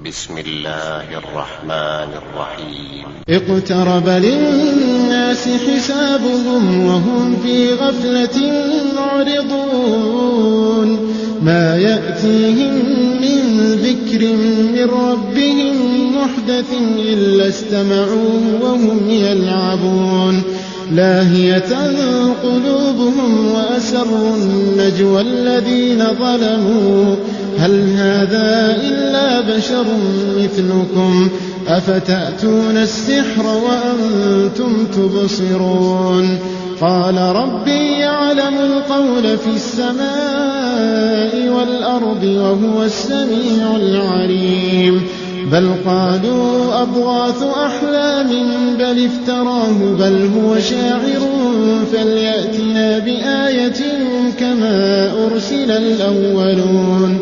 بسم الله الرحمن الرحيم. اقترب للناس حسابهم وهم في غفلة معرضون ما يأتيهم من ذكر من ربهم محدث إلا استمعوه وهم يلعبون لاهية قلوبهم وأسروا النجوى الذين ظلموا هل هذا إلا بشر مثلكم أفتأتون السحر وأنتم تبصرون قال ربي يعلم القول في السماء والأرض وهو السميع العليم بل قالوا أضغاث أحلام بل افتراه بل هو شاعر فليأتنا بآية كما أرسل الأولون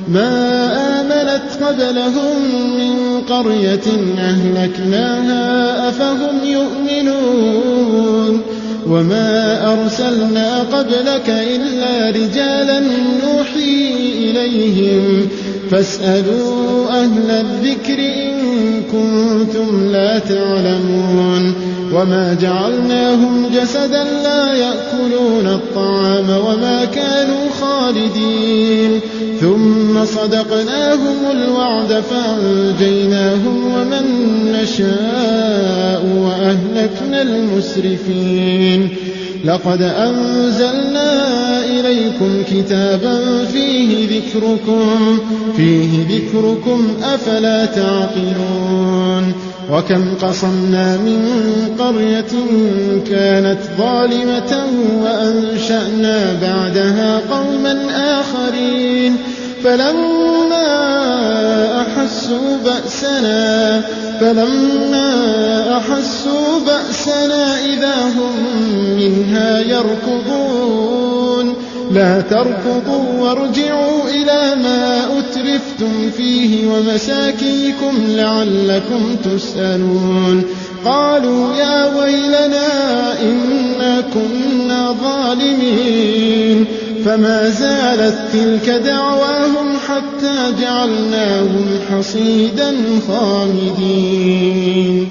ما آمنت قبلهم من قرية أهلكناها أفهم يؤمنون وما أرسلنا قبلك إلا رجالا نوحي إليهم فاسألوا أهل الذكر إن كنتم لا تعلمون وما جعلناهم جسدا لا يأكلون الطعام وما كانوا خالدين ثم صدقناهم الوعد فأنجيناهم ومن نشاء وأهلكنا المسرفين لقد أنزلنا إليكم كتابا فيه ذكركم أفلا تعقلون وكم قصمنا من قرية كانت ظالمة وأنشأنا بعدها قوما آخرين فلما أحسوا بأسنا إذا هم منها يركضون لا تركضوا وارجعوا إلى ما أترفتم فيه ومساكنكم لعلكم تسألون قالوا يا ويلنا إنا كنا ظالمين فما زالت تلك دعواهم حتى جعلناهم حصيدا خامدين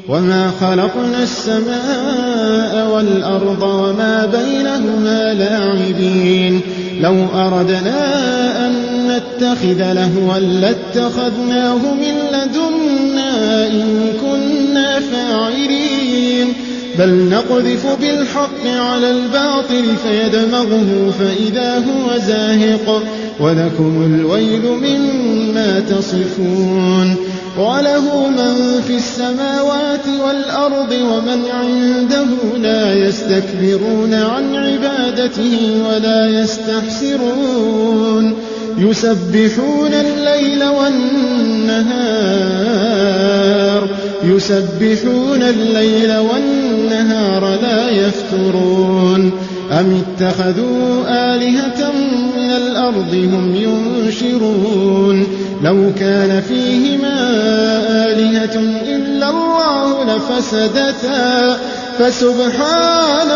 وما خلقنا السماء والأرض وما بينهما لاعبين لو أردنا أن نتخذ لهوا لاتخذناه من لدنا إن كنا فاعلين بل نقذف بالحق على الباطل فيدمغه فإذا هو زاهق ولكم الويل مما تصفون وله من في السماوات والأرض ومن عنده لا يستكبرون عن عبادته ولا يستحسرون يسبحون الليل والنهار لا يفترون أم اتخذوا آلهة من الأرض هم ينشرون لو كان فيهما آلهة إلا الله لفسدتا فسبحان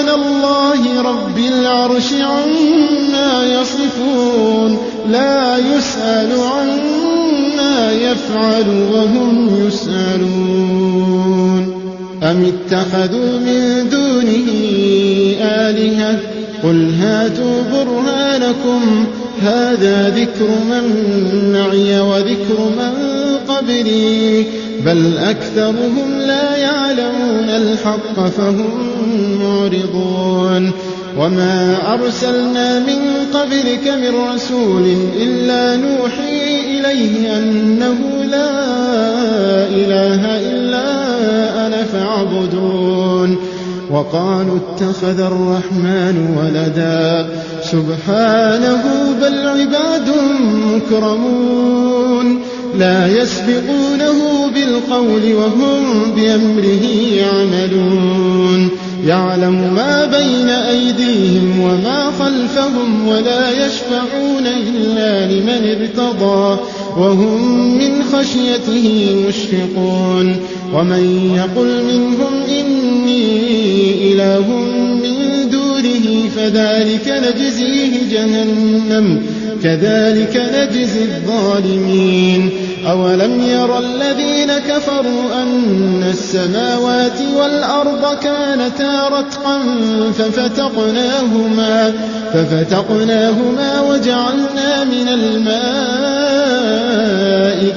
الله رب العرش عما يصفون لا يسأل عما يفعل وهم يسألون أم اتخذوا من دونه آلهة قل هاتوا برهانكم هذا ذكر من معي وذكر من قبلي بل أكثرهم لا يعلمون الحق فهم معرضون وما أرسلنا من قبلك من رسول إلا نوحي إليه أنه لا إله إلا أنا فاعبدون وقالوا اتخذ الرحمن ولدا سبحانه بل عباد مكرمون لا يسبقونه بالقول وهم بأمره يعملون يعلم ما بين أيديهم وما خلفهم ولا يشفعون إلا لمن ارتضى وهم من خشيته مشفقون ومن يقل منهم إني إله من دونه فذلك نجزيه جهنم كذلك نجزي الظالمين. أولم ير الذين كفروا أن السماوات والأرض كانتا رتقا ففتقناهما وجعلنا من الماء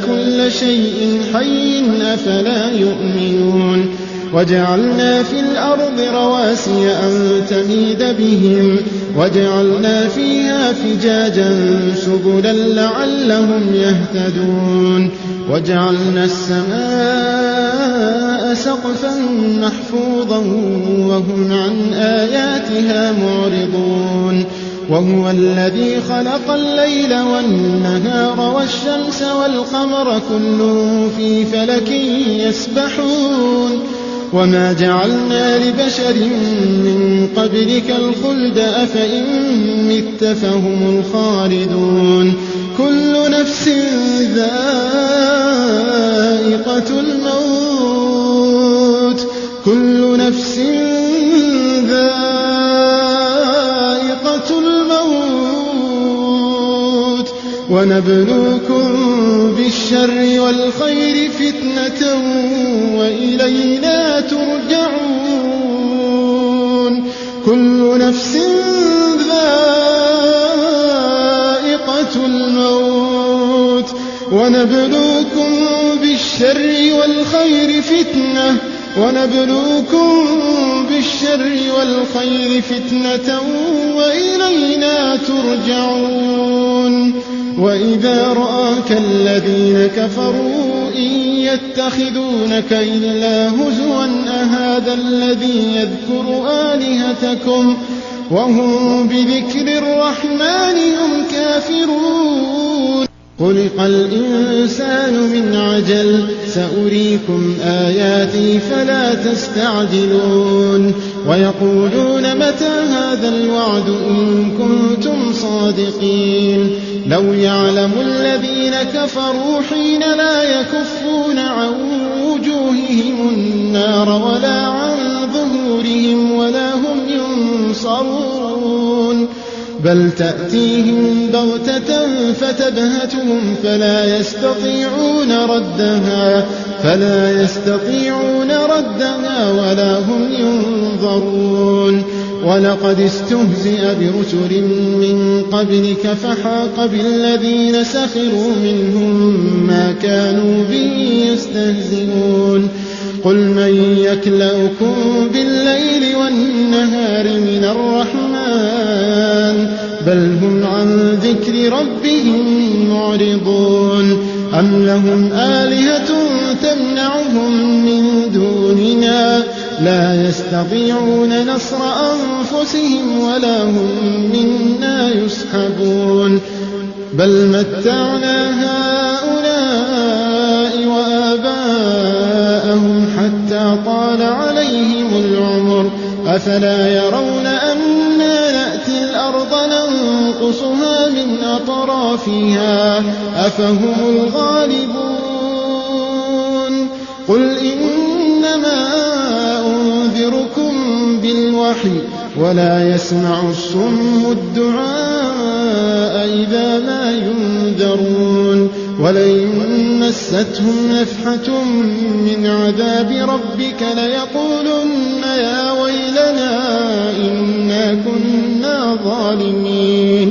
كل شيء حي أفلا يؤمنون. وجعلنا في الأرض رواسي أن تميد بهم وجعلنا فيها فجاجا سبلا لعلهم يهتدون. وجعلنا السماء سقفا محفوظا وهم عن آياتها معرضون. وهو الذي خلق الليل والنهار والشمس والقمر كل في فلك يسبحون. وما جعلنا لبشر من قبلك الخلد أفإن مت فهم الخالدون. كل نفس ذائقة الموت ونبلوكم بالشر والخير فتنة وإلينا ترجعون. كل نفس ذائقة الموت ونبلوكم بالشر والخير فتنة وإلينا ترجعون. وإذا رآك الذين كفروا إن يتخذونك إلا هزوا أهذا الذي يذكر آلهتكم وهم بذكر الرحمن هم كافرون. خلق الإنسان من عجل سأريكم آياتي فلا تستعجلون. ويقولون متى هذا الوعد إن كنتم صادقين. لو يعلم الذين كفروا حين لا يكفون عن وجوههم النار ولا عن ظهورهم ولا هم ينصرون. بل تأتيهم بغتة فتبهتهم فلا يستطيعون ردها ولا هم ينظرون. ولقد استهزئ برسل من قبلك فحاق بالذين سخروا منهم ما كانوا به يستهزئون. قل من يكلؤكم بالليل والنهار من الرحمن بل هم عن ذكر ربهم معرضون. أم لهم آلهة تمنعهم من دوننا لا يستطيعون نصر أنفسهم ولا هم منا يسحبون. بل متعنا هؤلاء وآباءهم حتى طال عليهم العمر أفلا يرون أنا نأتي الأرض ننقصها من أطرافها أفهم الغالبون. قل إنما أنذركم بالوحي ولا يسمع الصم الدعاء إذا ما ينذرون. ولئن مستهم نفحة من عذاب ربك ليقولن يا ويلنا إنا كنا ظالمين.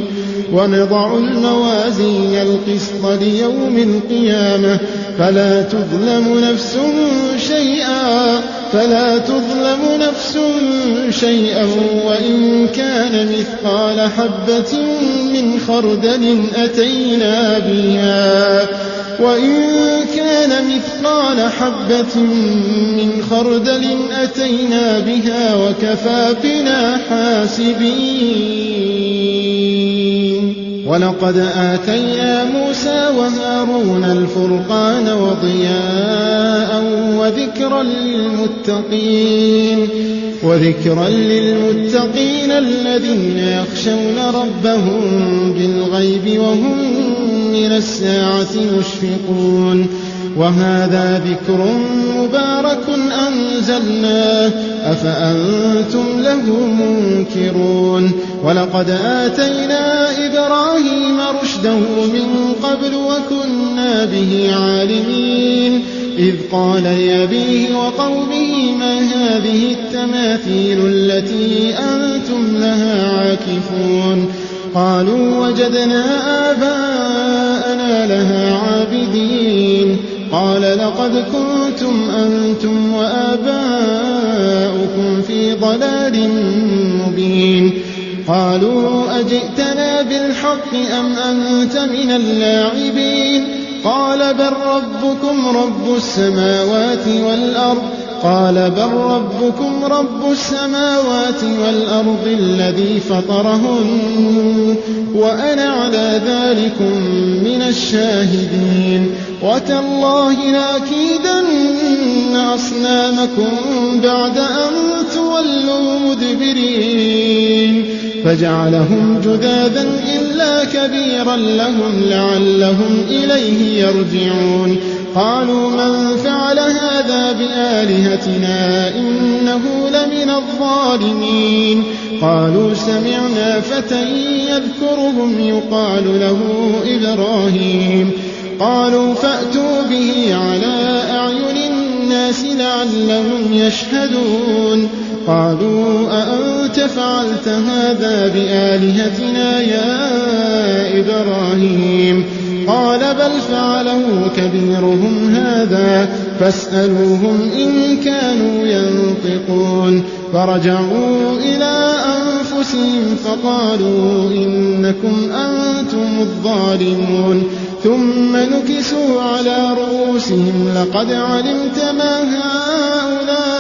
ونضع الموازين القسط ليوم القيامة فلا تظلم نفس شيئا وإن كان مثقال حبة من خردل أتينا بها وكفى بنا حاسبين. ولقد آتينا موسى وهارون الفرقان وضياء وذكرا للمتقين الذين يخشون ربهم بالغيب وهم من الساعة مشفقون. وهذا ذكر مبارك أنزلناه أفأنتم له منكرون ولقد آتينا إبراهيم رشده من قبل وكنا به عالمين إذ قال لأبيه وقومه ما هذه التماثيل التي أنتم لها عاكفون قالوا وجدنا آباءنا لها عابدين قال لقد كنتم أنتم وآباؤكم في ضلال مبين قالوا أجئتنا بالحق أم أنت من اللاعبين قال بل ربكم رب السماوات والأرض قال بل ربكم رب السماوات والأرض الذي فطرهن وأنا على ذلكم من الشاهدين وتالله لأكيدن أصنامكم بعد أن تولوا مدبرين فجعلهم جذاذا إلا كبيرا لهم لعلهم إليه يرجعون قالوا من فعل هذا بآلهتنا إنه لمن الظالمين قالوا سمعنا فتى يذكرهم يقال له إبراهيم قالوا فأتوا به على أعين الناس لعلهم يشهدون قالوا أأنت فعلت هذا بآلهتنا يا إبراهيم قال بل فعله كبيرهم هذا فاسألوهم إن كانوا ينطقون فرجعوا إلى أنفسهم فقالوا إنكم أنتم الظالمون ثم نكسوا على رؤوسهم لقد علمت ما هؤلاء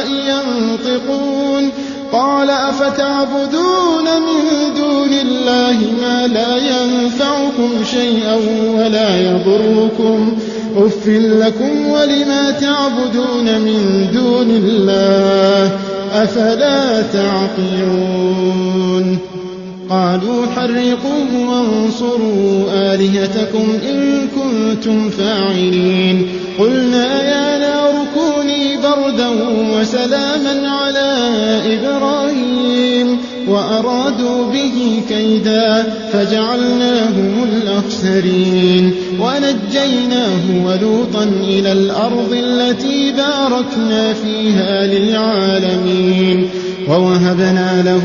ينطقون قال أفتعبدون من دون الله ما لا ينفعكم شيئا ولا يضركم أف لكم ولما تعبدون من دون الله أفلا تعقلون قالوا حرقوه وانصروا آلهتكم إن كنتم فاعلين قلنا يا نار كوني بردا وسلاما على إبراهيم وأرادوا به كيدا فجعلناهم الأخسرين ونجيناه ولوطا إلى الأرض التي باركنا فيها للعالمين ووهبنا له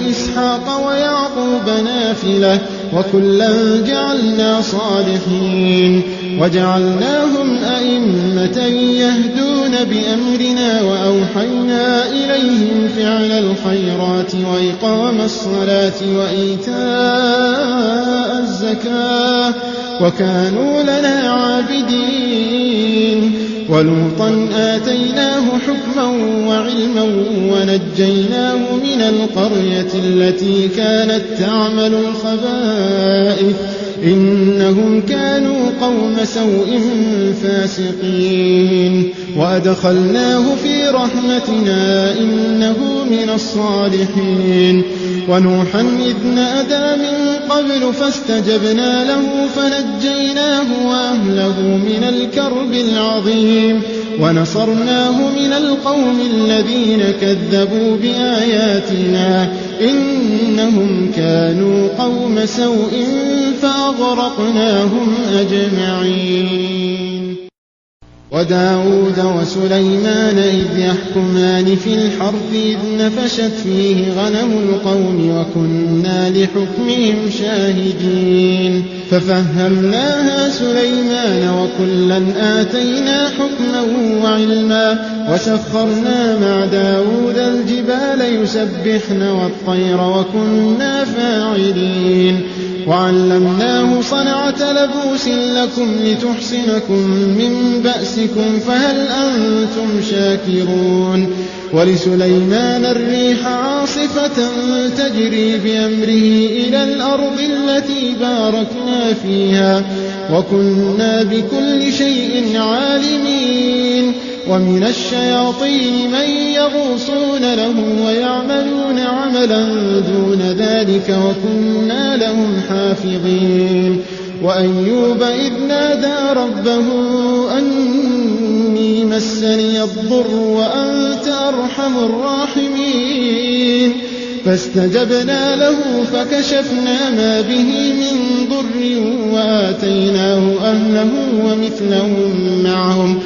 إسحاق ويعقوب نافلة وكلا جعلنا صالحين وجعلناهم أئمة يهدون بأمرنا وأوحينا إليهم فعل الخيرات وإقام الصلاة وإيتاء الزكاة وكانوا لنا عابدين ولوطا آتيناه حكما وعلما ونجيناه من القرية التي كانت تعمل الخبائث إنهم كانوا قوم سوء فاسقين وأدخلناه في رحمتنا إنه من الصالحين ونوحا إذ نادى من قبل فاستجبنا له فنجيناه وأهله من الكرب العظيم ونصرناه من القوم الذين كذبوا بآياتنا إنهم كانوا قوم سوء فأغرقناهم أجمعين وداود وسليمان إذ يحكمان في الحرث إذ نفشت فيه غنم القوم وكنا لحكمهم شاهدين ففهمناها سليمان وكلا آتينا حكما وعلما وسخرنا مع داود الجبال يسبحن والطير وكنا فاعلين وعلمناه صنعة لبوس لكم لتحصنكم من بأسكم فهل أنتم شاكرون ولسليمان الريح عاصفة تجري بأمره إلى الأرض التي باركنا فيها وكنا بكل شيء عالمين ومن الشياطين من يغوصون له ويعملون عملا دون ذلك وكنا لهم حافظين وأيوب إذ نادى ربه أني مسني الضر وأنت أرحم الراحمين فاستجبنا له فكشفنا ما به من ضر وآتيناه أهله ومثلهم معهم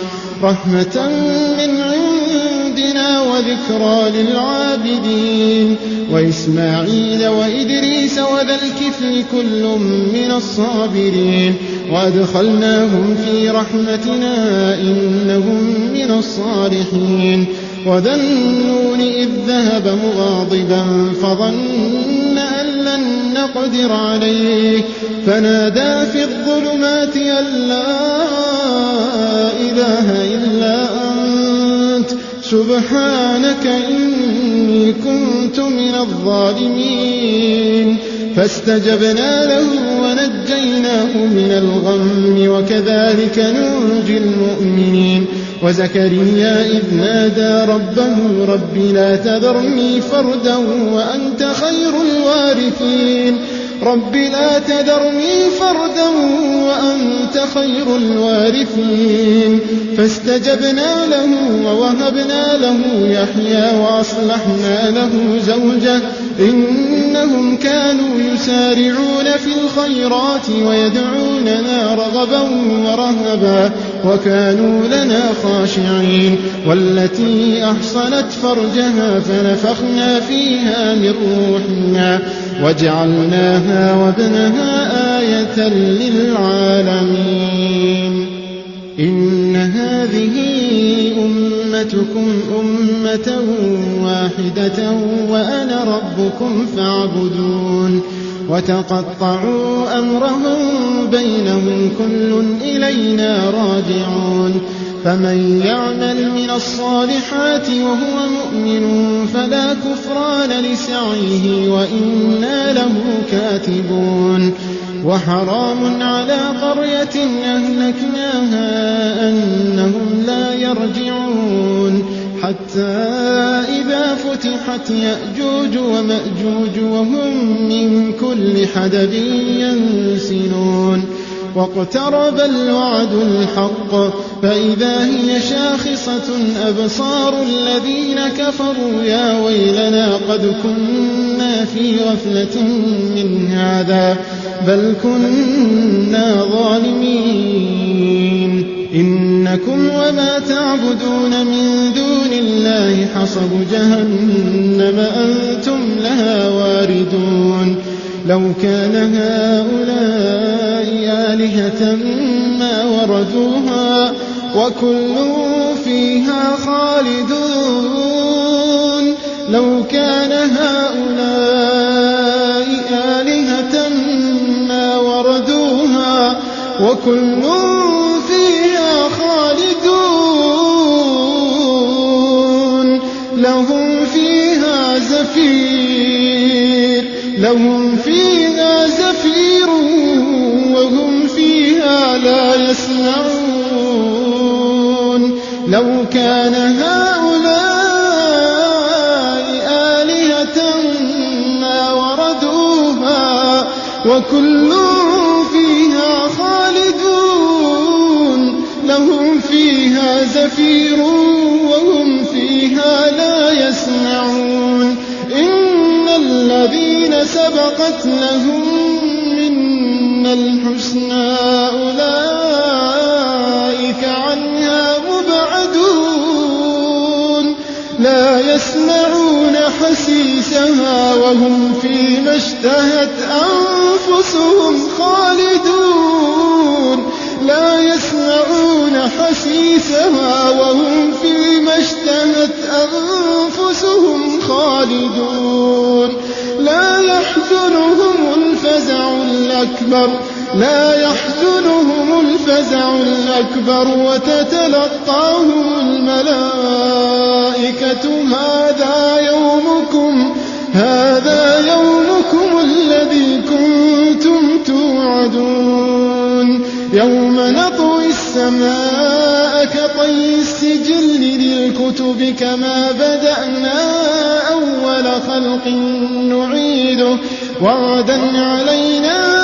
رحمة من عندنا وذكرى للعابدين وإسماعيل وإدريس وذا الكفل كل من الصابرين وأدخلناهم في رحمتنا إنهم من الصالحين وذا النون إذ ذهب مغاضبا فظن أن لن نقدر عليه فنادى في الظلمات أن لا إله إلا أنت سبحانك إني كنت من الظالمين فاستجبنا له ونجيناه من الغم وكذلك ننجي المؤمنين وزكريا إذ نادى ربه رب لا تذرني فردا وأنت خير الوارثين رب لا تذرني فردا وأنت خير الوارثين فاستجبنا له ووهبنا له يحيى وأصلحنا له زوجه إنهم كانوا يسارعون في الخيرات ويدعوننا رغبا ورهبا وكانوا لنا خاشعين والتي أحصنت فرجها فنفخنا فيها من روحنا وجعلناها وابنها آية للعالمين إن هذه أمتكم أمة واحدة وأنا ربكم فاعبدون وتقطعوا أمرهم بينهم كل إلينا راجعون فمن يعمل من الصالحات وهو مؤمن فلا كفران لسعيه وإنا له كاتبون وحرام على قرية أهلكناها أنهم لا يرجعون حتى إذا فتحت يأجوج ومأجوج وهم من كل حدب ينسلون واقترب الوعد الحق فإذا هي شاخصة أبصار الذين كفروا يا ويلنا قد كنا في غفلة من هذا بل كنا ظالمين إنكم وما تعبدون من دون الله حصب جهنم أنتم لها واردون لو كان هؤلاء آلهة ما وردوها وكل فيها خالدون لو كان هؤلاء آلهة ما وردوها وكل فيها خالدون لهم فيها زفير وهم فيها لا يسمعون لو كان هؤلاء آلهة ما وردوها وكل فيها خالدون لهم فيها زفير وهم فيها لا يسمعون إن الذين سبقت لهم منا الحسنى أولئك عنها مبعدون لا يسمعون حسيسها وهم فيما اشتهت أنفسهم خالدون لا يسمعون حسيسها وهم فيما اشتهت أنفسهم خالدون لا يحزنهم الفزع الأكبر وتتلقاهم الملائكة هذا يومكم الذي كنتم توعدون يوم نطوي السماء كطي السجل للكتب كما بدأنا أول خلق نعيده وعدا علينا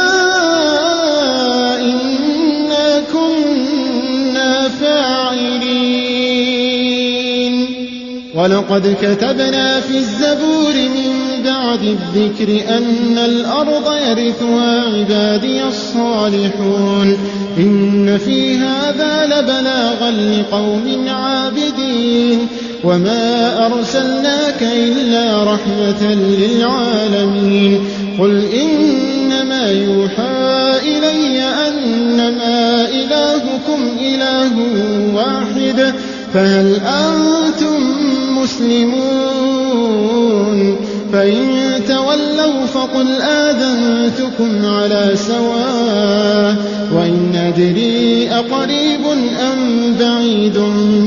ولقد كتبنا في الزبور من بعد الذكر أن الأرض يرثها عبادي الصالحون إن في هذا لبلاغا لقوم عابدين وما أرسلناك إلا رحمة للعالمين قل إنما يوحى إلي أنما إلهكم إله واحد فهل أنتم مسلمون فإن تولوا فقل آذنتكم على سواء وإن أدري أقريب أم بعيد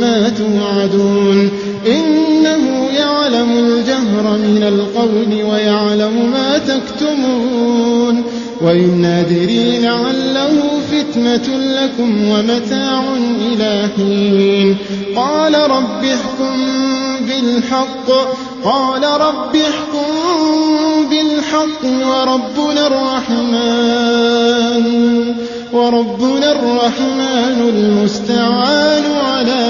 ما توعدون إنه يعلم الجهر من القول ويعلم ما تكتمون وإن أدري لعله فتنة لكم ومتاع إلى حين قال رب احكم بالحق وربنا الرحمن المستعان على